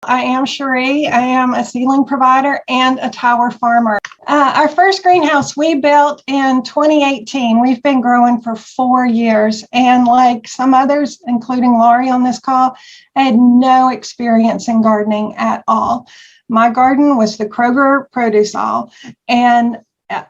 I am Sheree. I am a seedling provider and a tower farmer. Our first greenhouse we built in 2018. We've been growing for 4 years. And like some others, including Laurie on this call, I had no experience in gardening at all. My garden was the Kroger produce aisle, and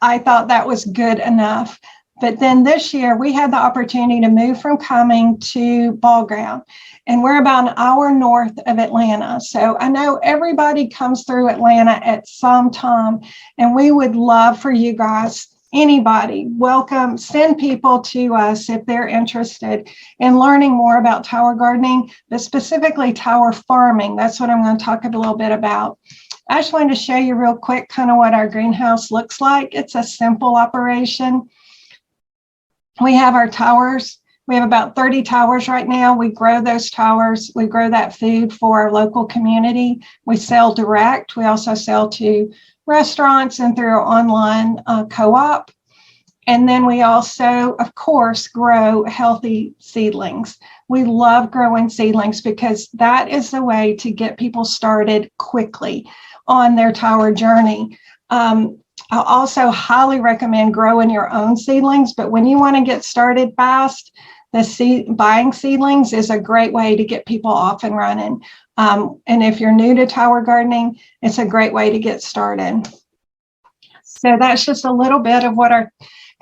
I thought that was good enough. But then this year we had the opportunity to move from Cumming to Ball Ground, and we're about an hour north of Atlanta. So I know everybody comes through Atlanta at some time, and we would love for you guys, anybody, welcome, send people to us if they're interested in learning more about tower gardening, but specifically tower farming. That's what I'm going to talk a little bit about. I just wanted to show you real quick kind of what our greenhouse looks like. It's a simple operation. We have our towers. We have about 30 towers right now. We grow those towers. We grow that food for our local community. We sell direct. We also sell to restaurants and through our online co-op. And then we also, of course, grow healthy seedlings. We love growing seedlings because that is the way to get people started quickly on their tower journey. I also highly recommend growing your own seedlings, but when you want to get started fast, buying seedlings is a great way to get people off and running. And if you're new to tower gardening, it's a great way to get started. So that's just a little bit of what our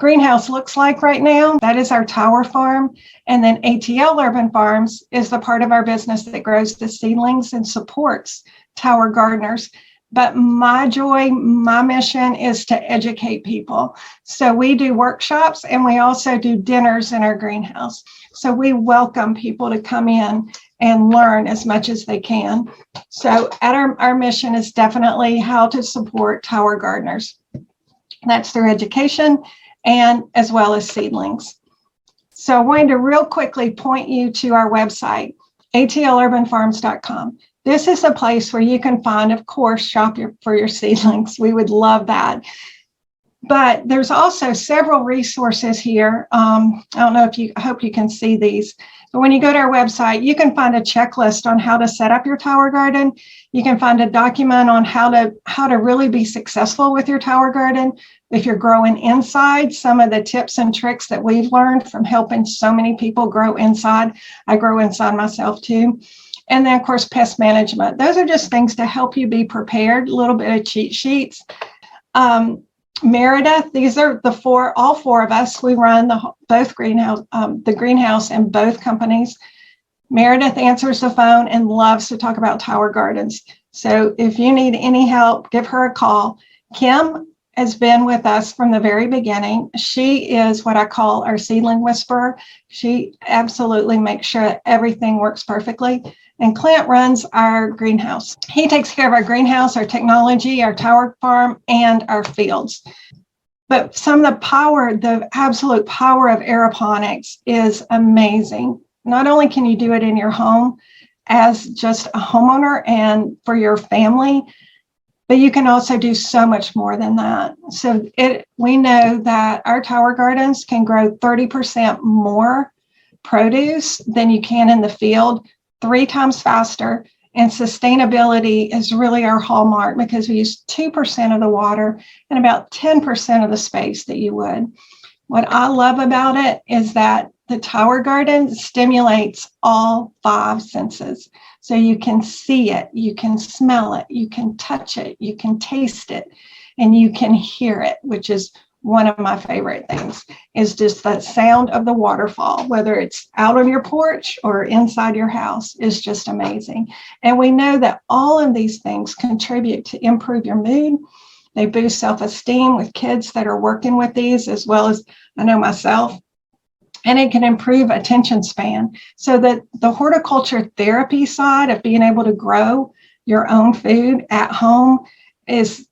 greenhouse looks like right now. That is our tower farm. And then ATL Urban Farms is the part of our business that grows the seedlings and supports tower gardeners. But my joy, my mission is to educate people. So we do workshops and we also do dinners in our greenhouse. So we welcome people to come in and learn as much as they can. So our mission is definitely how to support tower gardeners. That's through education and as well as seedlings. So I wanted to real quickly point you to our website, atlurbanfarms.com. This is a place where you can find, of course, shop for your seedlings. We would love that. But there's also several resources here. I don't know if I hope you can see these. But when you go to our website, you can find a checklist on how to set up your tower garden. You can find a document on how to really be successful with your tower garden. If you're growing inside, some of the tips and tricks that we've learned from helping so many people grow inside. I grow inside myself too. And then, of course, pest management. Those are just things to help you be prepared, a little bit of cheat sheets. Meredith, these are all four of us. We run the greenhouse in both companies. Meredith answers the phone and loves to talk about tower gardens. So if you need any help, give her a call. Kim has been with us from the very beginning. She is what I call our seedling whisperer. She absolutely makes sure everything works perfectly. And Clint runs our greenhouse. He takes care of our greenhouse, our technology, our tower farm, and our fields. But some of the absolute power of aeroponics is amazing. Not only can you do it in your home as just a homeowner and for your family, but you can also do so much more than that. So we know that our tower gardens can grow 30% more produce than you can in the field, 3 times faster, and sustainability is really our hallmark because we use 2% of the water and about 10% of the space that you would. What I love about it is that the tower garden stimulates all 5 senses. So you can see it, you can smell it, you can touch it, you can taste it, and you can hear it, which is one of my favorite things, is just the sound of the waterfall, whether it's out on your porch or inside your house, is just amazing. And we know that all of these things contribute to improve your mood. They boost self-esteem with kids that are working with these, as well as I know myself. And it can improve attention span. So that the horticulture therapy side of being able to grow your own food at home is,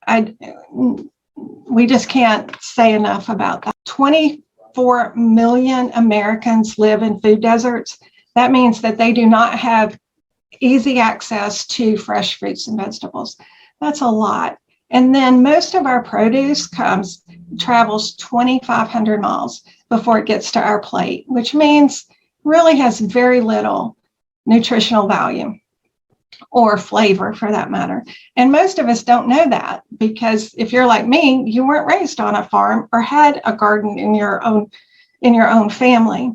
we just can't say enough about that. 24 million Americans live in food deserts. That means that they do not have easy access to fresh fruits and vegetables. That's a lot. And then most of our produce travels 2,500 miles before it gets to our plate, which means really has very little nutritional value. or flavor for that matter. And most of us don't know that, because if you're like me, you weren't raised on a farm or had a garden in your own family.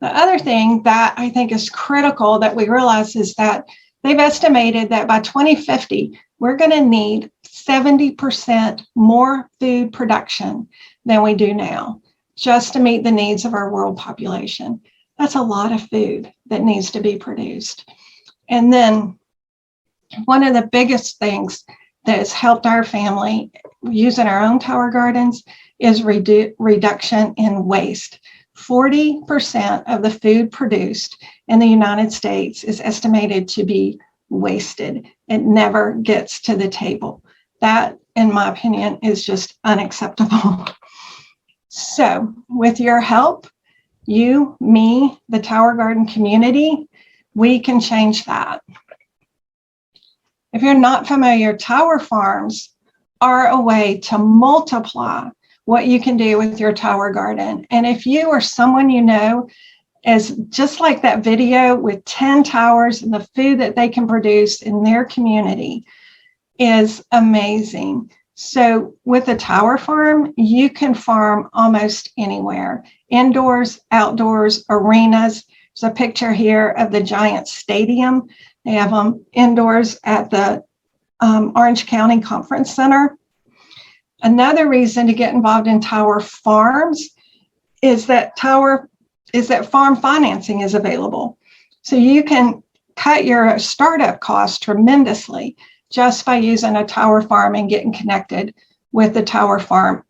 The other thing that I think is critical that we realize is that they've estimated that by 2050, we're going to need 70% more food production than we do now, just to meet the needs of our world population. That's a lot of food that needs to be produced. And then one of the biggest things that has helped our family using our own tower gardens is reduction in waste. 40% of the food produced in the United States is estimated to be wasted. It never gets to the table. That, in my opinion, is just unacceptable. So with your help, you, me, the Tower Garden community, we can change that. If you're not familiar, tower farms are a way to multiply what you can do with your tower garden. And if you or someone you know is just like that video with 10 towers, and the food that they can produce in their community is amazing. So with a tower farm, you can farm almost anywhere, indoors, outdoors, arenas. There's a picture here of the Giant Stadium. They have them indoors at the Orange County Conference Center. Another reason to get involved in tower farms is that farm financing is available. So you can cut your startup costs tremendously just by using a tower farm and getting connected with the tower farm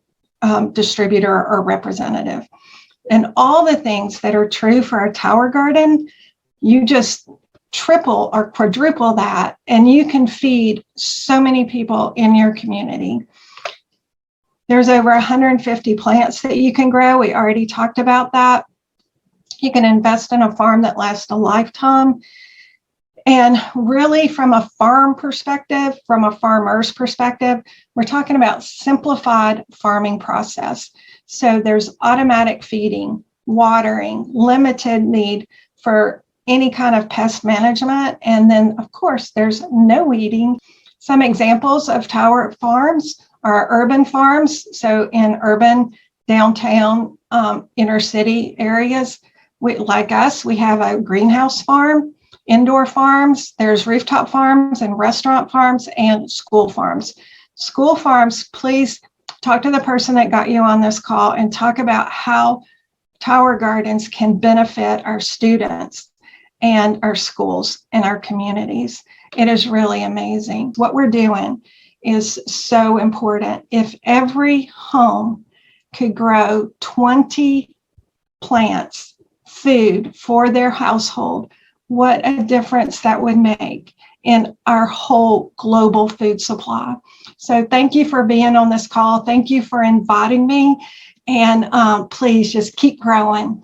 distributor or representative. And all the things that are true for a tower garden, you just triple or quadruple that, and you can feed so many people in your community. There's over 150 plants that you can grow. We already talked about that. You can invest in a farm that lasts a lifetime. And really, from a farm perspective, from a farmer's perspective, we're talking about simplified farming process. So there's automatic feeding, watering, limited need for any kind of pest management. And then, of course, there's no weeding. Some examples of tower farms are urban farms. So in urban, downtown, inner city areas, like us, we have a greenhouse farm, indoor farms, there's rooftop farms and restaurant farms and school farms. School farms, please talk to the person that got you on this call and talk about how tower gardens can benefit our students and our schools and our communities. It is really amazing. What we're doing is so important. If every home could grow 20 plants, food for their household, what a difference that would make in our whole global food supply. So thank you for being on this call. Thank you for inviting me. And please just keep growing.